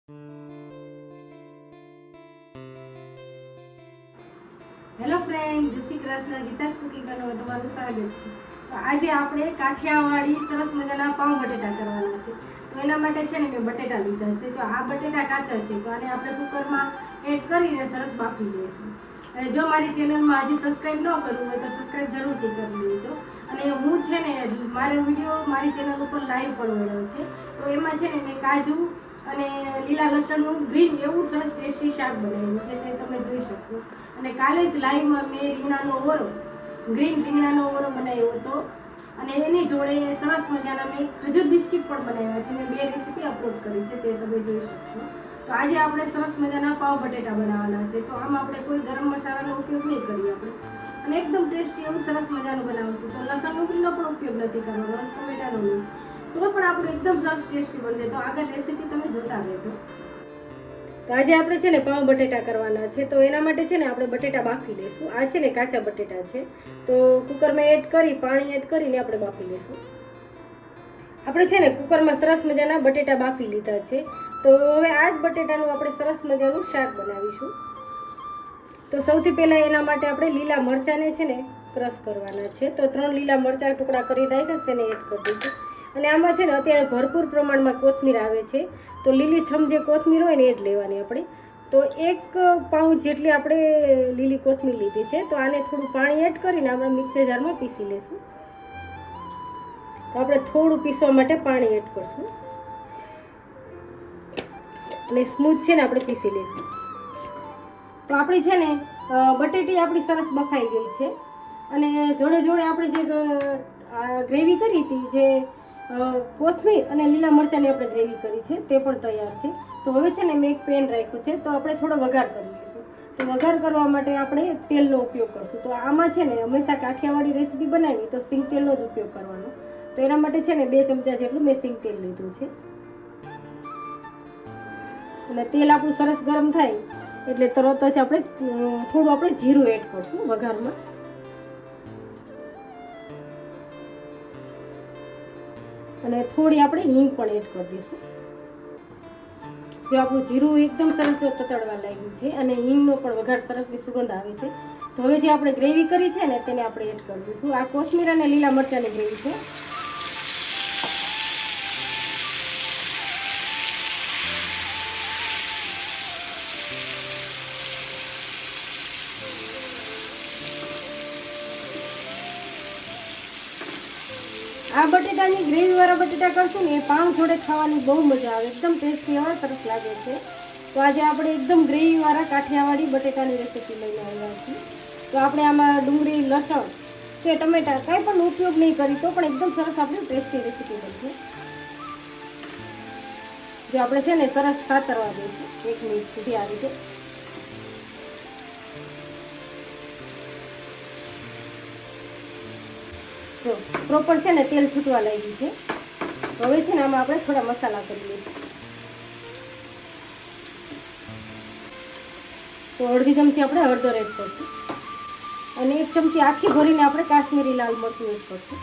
Hello friend, જય શ્રી કૃષ્ણ. ગીતાસ કુકિંગમાં તમારું સ્વાગત છે. તો આજે આપણે કાઠિયાવાડી સરસ મજાના પાઉં બટેટા કરવાના છે. તો એના માટે છે ને મેં બટેટા લીધા છે. તો આ બટેટા કાચા છે, તો આને આપણે કુકરમાં એડ કરીને સરસ બાફી લઈશું. અને જો મારી ચેનલમાં હજી સબસ્ક્રાઈબ ન કરવું હોય તો સબસ્ક્રાઈબ જરૂરથી કરી લેજો. અને હું છે ને મારો વિડીયો મારી ચેનલ ઉપર લાઈવ પણ મળ્યો છે. તો એમાં છે ને મેં કાજુ અને લીલા લસણનું ગ્રીન એવું સરસ ટેસ્ટી શાક બનાવ્યું છે, તે તમે જોઈ શકશો. અને કાલે જ લાઈવમાં મેં રીંગણાનો ઓરો ગ્રીન રીંગણાનો ઓરો બનાવ્યો હતો. અને એની જોડે સરસ મજાના મેં ખજૂર બિસ્કિટ પણ બનાવ્યા છે. મેં 2 રેસીપી અપલોડ કરી છે, તે તમે જોઈ શકશો. તો આજે આપણે સરસ મજાના પાવ બટેટા બનાવવાના છે. તો આમ આપણે કોઈ ગરમ મસાલાનો ઉપયોગ નહીં કરીએ આપણે, અને એકદમ ટેસ્ટી એવું સરસ મજાનું બનાવશું. તો લસણ ડુંગળીનો પણ ઉપયોગ નથી કરવાનો, ટમેટાનો નહીં, તો પણ આપણું એકદમ સરસ ટેસ્ટી બનશે. તો આગળ રેસીપી તમે જોતા રહેજો. તો આજે આપણે છે ને પાઉં બટેટા કરવાના છે. તો એના માટે છે ને આપણે બટેટા બાફી લઈશું. આ છે ને કાચા બટેટા છે, તો કુકરમાં એડ કરી પાણી એડ કરીને આપણે બાફી લઈશું. આપણે છે ને કુકરમાં સરસ મજાના બટેટા બાફી લીધા છે. તો હવે આ જ બટેટાનું આપણે સરસ મજાનું શાક બનાવીશું. તો સૌથી પહેલાં એના માટે આપણે લીલા મરચાંને છે ને ક્રશ કરવાના છે. તો 3 લીલા મરચાં ટુકડા કરી નાખ્યા તેને એડ કરી દઈશું. અને આમાં છે ને અત્યારે ભરપૂર પ્રમાણમાં કોથમીર આવે છે, તો લીલી છમ જે કોથમીર હોય ને એ જ લેવાની આપણે. તો 1 પાઉચ જેટલી આપણે લીલી કોથમીર લીધી છે. તો આને થોડું પાણી એડ કરીને આપણે મિક્સર જારમાં પીસી લઈશું. તો આપણે થોડું પીસવા માટે પાણી એડ કરશું અને સ્મૂથ છે ને આપણે પીસી લઈશું. તો આપણી છે ને બટેટી આપણી સરસ બફાઈ ગઈ છે. અને જોડે જોડે આપણે જે ગ્રેવી કરી હતી, જે કોથમીર અને લીલા મરચાંની આપણે ગ્રેવી કરી છે, તે પણ તૈયાર છે. તો હવે છે ને મેં એક પેન રાખ્યું છે, તો આપણે થોડો વઘાર કરી લઈશું. તો વઘાર કરવા માટે આપણે તેલનો ઉપયોગ કરશું. તો આમાં છે ને હંમેશા કાઠિયાવાડી રેસીપી બનાવી તો સિંગ તેલનો જ ઉપયોગ કરવાનો. તો એના માટે છે ને 2 ચમચા જેટલું મેં સિંગ તેલ લીધું છે. અને તેલ આપણું સરસ ગરમ થાય એટલે તરત જ આપણે થોડું આપણે જીરું એડ કરશું વઘારમાં. અને થોડી આપણે હિંગ પણ એડ કરી દઈશું. જો આપણું જીરું એકદમ સરસ તતડવા લાગ્યું છે અને હિંગનો પણ વઘાર સરસની સુગંધ આવે છે. તો હવે જે આપણે ગ્રેવી કરી છે ને તેને આપણે એડ કરી દઈશું. આ કોથમીર અને લીલા મરચાંની ગ્રેવી છે. આ બટેટાની ગ્રેવીવાળા બટેટા કરશું ને એ પાઉં જોડે ખાવાની બહુ મજા આવે, એકદમ ટેસ્ટી આવે, સરસ લાગે છે. તો આજે આપણે એકદમ ગ્રેવીવાળા કાઠિયાવાડી બટેટાની રેસીપી લઈને આવ્યા છીએ. તો આપણે આમાં ડુંગળી, લસણ કે ટમેટા કાંઈ પણ ઉપયોગ નહીં કરી તો પણ એકદમ સરસ આપણી ટેસ્ટી રેસીપી બનશે. જો આપણે છે ને સરસ સાતરવા દઈશું 1 મિનિટ સુધી આ રીતે. તો પ્રોપર છે ને તેલ છૂટવા લાગ્યું છે. હવે છે ને આમાં આપણે થોડા મસાલા કરી લઈશું. તો અડધી ચમચી આપણે હળદર એડ કરશું અને 1 ચમચી આખી ભરીને આપણે કાશ્મીરી લાલ મરચું એડ કરશું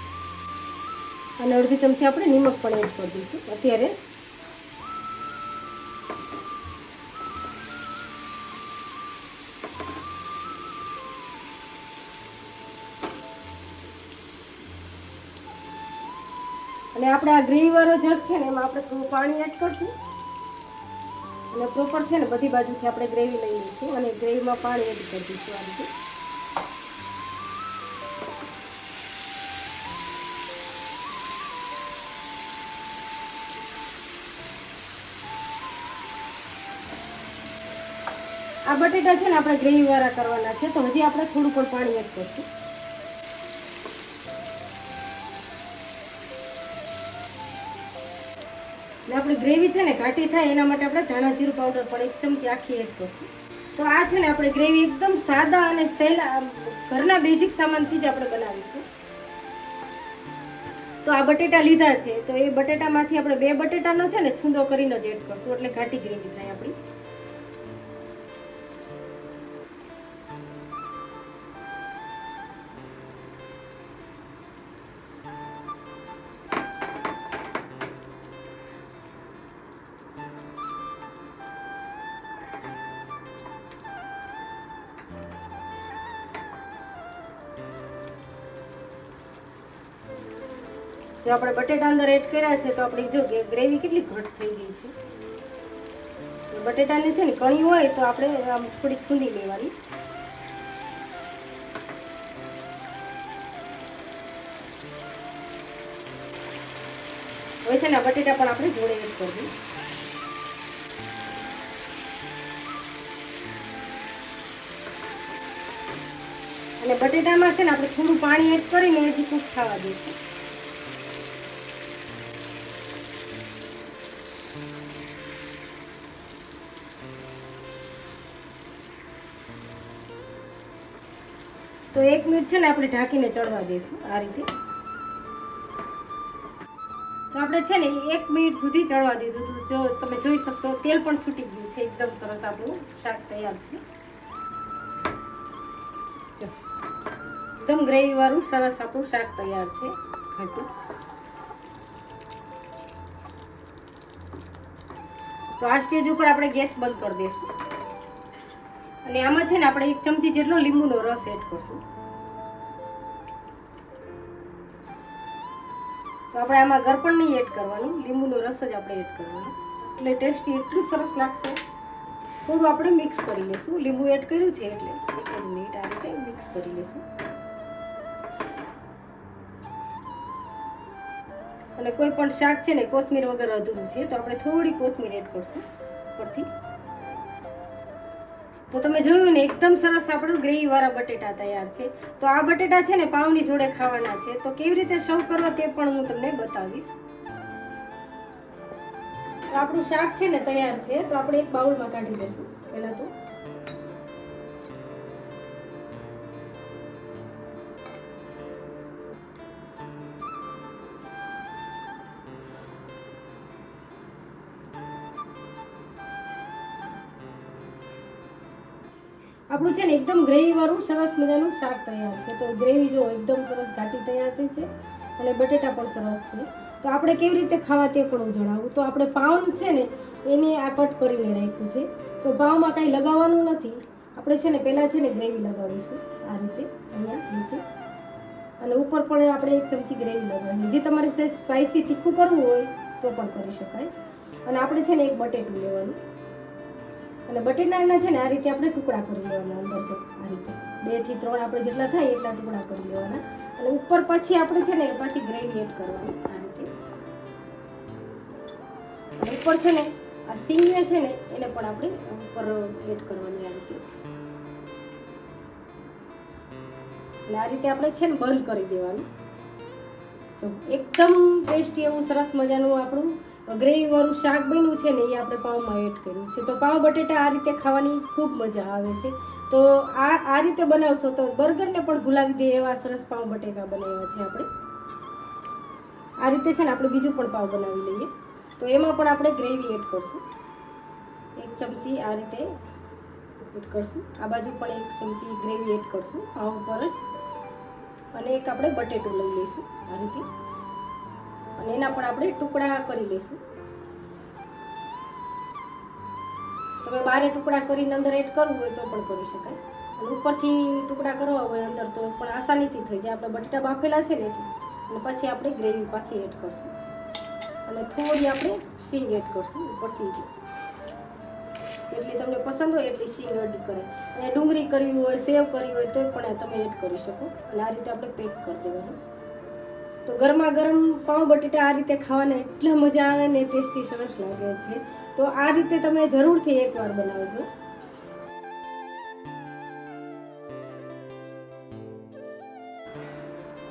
અને અડધી ચમચી આપણે નિમક પણ એડ કરી દઈશું અત્યારે. અને આપણે આ ગ્રેવીવાળો જગ છે ને એમાં આપણે થોડું પાણી એડ કરશું અને પ્રોપર છે ને બધી બાજુથી આપણે ગ્રેવી લઈ લઈશું અને ગ્રેવીમાં પાણી એડ કરી દઈશું આ રીતે. આ બટેટા છે ને આપણે ગ્રેવીવાળા કરવાના છે, તો હજી આપણે થોડું પણ પાણી એડ કરશું. ને આપણી ગ્રેવી છે ને ઘાટી થાય એના માટે આપણે ધાણા જીરું પાવડર પણ 1 ચમચી આખી એડ કરશું. તો આ છે ને આપણે ગ્રેવી એકદમ સાદા અને સહેલા ઘરના બેઝિક સામાનથી જ આપણે બનાવીશું. તો આ બટેટા લીધા છે, તો એ બટેટામાંથી આપણે 2 બટેટાનો છે ને છૂંદો કરીને જ એડ કરશું, એટલે ઘાટી ગ્રેવી થાય આપણી. જો આપણે બટેટા અંદર એડ કર્યા છે તો આપણી જો ગ્રેવી કેટલી ઘટ થઈ ગઈ છે. બટેટાની છે ને કણી હોય તો આપણે આમ થોડી છૂંદી લેવાની. હવે છે ને બટેટા પણ આપણે જોડે એડ કરવું. અને બટેટામાં છે ને આપણે થોડું પાણી એડ કરીને હજી કૂક થવા દઈશું. તો 1 મિનિટ છે ને આપણે ઢાંકીને ચડવા દઈશું આ રીતે. તો આપણે છે ને 1 મિનિટ સુધી ચડવા દીધું હતું. જો તમે જોઈ શકશો તેલ પણ છૂટી ગયું છે. એકદમ સરસ આપણું શાક તૈયાર છે. જો એકદમ ગ્રેવી વાળું સરસ આપણું શાક તૈયાર છે ઘાટું. તો આ સ્ટેજ ઉપર આપણે ગેસ બંધ કરી દઈશું. અને આમાં છે ને આપણે 1 ચમચી જેટલો લીંબુનો રસ એડ કરશું. તો આપણે આમાં ગરપણ નહીં એડ કરવાનું, લીંબુનો રસ જ આપણે એડ કરવાનો. એટલે ટેસ્ટી એટલું સરસ લાગશે. થોડું આપણે મિક્સ કરી લઈશું. લીંબુ એડ કર્યું છે એટલે 1 મિનિટ આ રીતે મિક્સ કરી લઈશું. અને કોઈ પણ શાક છે ને કોથમીર વગર અધૂરું છે, તો આપણે થોડી કોથમીર એડ કરશું ઉપરથી. તો તમે જોયું ને એકદમ સરસ આપણું ગ્રેવી વાળા બટેટા તૈયાર છે. તો આ બટેટા છે ને પાવની જોડે ખાવાના છે. તો કેવી રીતે સર્વ કરવા તે પણ હું તમને બતાવીશ. તો આપણું શાક છે ને તૈયાર છે. તો આપણે એક બાઉલમાં કાઢી લઈશું પહેલા તો. આપણું છે ને એકદમ ગ્રેવી વાળું સરસ મજાનું શાક તૈયાર છે. તો ગ્રેવી જો એકદમ સરસ ઘાટી તૈયાર થઈ છે અને બટેટા પણ સરસ છે. તો આપણે કેવી રીતે ખાવા તે પણ હું જણાવું. તો આપણે પાઉં છે ને એને આ કટ કરીને રાખ્યું છે. તો પાઉંમાં કાંઈ લગાવવાનું નથી. આપણે છે ને પહેલાં છે ને ગ્રેવી લગાવીશું આ રીતે અહીંયા નીચે. અને ઉપર પણ આપણે 1 ચમચી ગ્રેવી લગાવીશું. જે તમારે સ્પાઇસી તીખું કરવું હોય તો પણ કરી શકાય. અને આપણે છે ને એક બટેટું લેવાનું. અને બટેટાના છે ને આ રીતે આપણે ટુકડા કરી લેવાના. અંદર જો આ રીતે 2 થી 3 આપણે જેટલા થાય એટલા ટુકડા કરી લેવાના. અને ઉપર પછી આપણે છે ને પછી ગ્રેવી એડ કરવાની આ રીતે. અને ઉપર છે ને આ સિંગને છે ને એને પણ આપણે ઉપર એડ કરવાની આ રીતે. અને આ રીતે આપણે છે ને બંધ કરી દેવાનું. જો એકદમ ટેસ્ટી એવું સરસ મજાનું આપણું ગ્રેવી વાળું શાક બન્યું છે ને એ આપણે પાઉંમાં એડ કર્યું છે. તો પાઉં બટેટા આ રીતે ખાવાની ખૂબ મજા આવે છે. તો આ રીતે બનાવશો તો બર્ગરને પણ ભૂલાવી દે એવા સરસ પાઉં બટેકા બનાવ્યા છે આપણે. આ રીતે છે ને આપણે બીજું પણ પાઉં બનાવી લઈએ. તો એમાં પણ આપણે ગ્રેવી એડ કરશું. 1 ચમચી આ રીતે એડ કરશું. આ બાજુ પણ 1 ચમચી ગ્રેવી એડ કરશું પાઉં ઉપર જ. અને એક આપણે બટેટું લઈ લઈશું આ રીતે. અને એના પણ આપણે ટુકડા કરી લઈશું. તમે બારે ટુકડા કરીને અંદર એડ કરવું હોય તો પણ કરી શકાય. અને ઉપરથી ટુકડા કરવા હોય અંદર તો પણ આસાનીથી થઈ જાય. આપણે બટેટા બાફેલા છે ને એટલે. અને પછી આપણે ગ્રેવી પાછી એડ કરશું. અને થોડી આપણે સીંગ એડ કરશું ઉપરથી. જેટલી તમને પસંદ હોય એટલી સીંગ એડ કરે. અને ડુંગળી કરવી હોય, સેવ કરવી હોય તો પણ તમે એડ કરી શકો. અને આ રીતે આપણે પેક કરી દેવાનું. તો ગરમા ગરમ પાઉં બટેટા આ રીતે ખાવાના એટલા મજા આવે ને, ટેસ્ટી સરસ લાગે છે. તો આ રીતે તમે જરૂરથી એકવાર બનાવજો.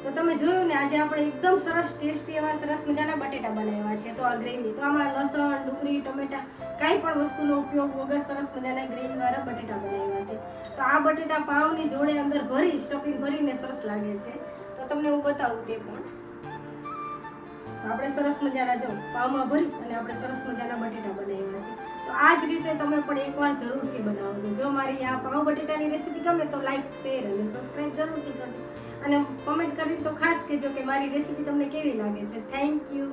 તો તમે જોયું ને આજે આપણે એકદમ સરસ ટેસ્ટી એવા સરસ મજાના બટેટા બનાવ્યા છે. તો આ ગ્રેવી તો આમાં લસણ, ડુંગળી, ટમેટા કાંઈ પણ વસ્તુનો ઉપયોગ વગર સરસ મજાના ગ્રેવી વાળા બટેટા બનાવ્યા છે. તો આ બટેટા પાઉંની જોડે અંદર ભરી સ્ટફિંગ ભરીને સરસ લાગે છે. તો તમને હું બતાવું તે પણ. આપણે સરસ મજાના જો પાઉંમાં ભરી અને આપણે સરસ મજાના બટેટા બનાવ્યા છે. તો આ જ રીતે તમે પણ એકવાર જરૂરથી બનાવજો. જો મારી આ પાઉં બટેટાની રેસીપી ગમે તો લાઈક, શેર અને સબસ્ક્રાઈબ જરૂરથી કરજો. અને કમેન્ટ કરીને તો ખાસ કહેજો કે મારી રેસીપી તમને કેવી લાગે છે. Thank you.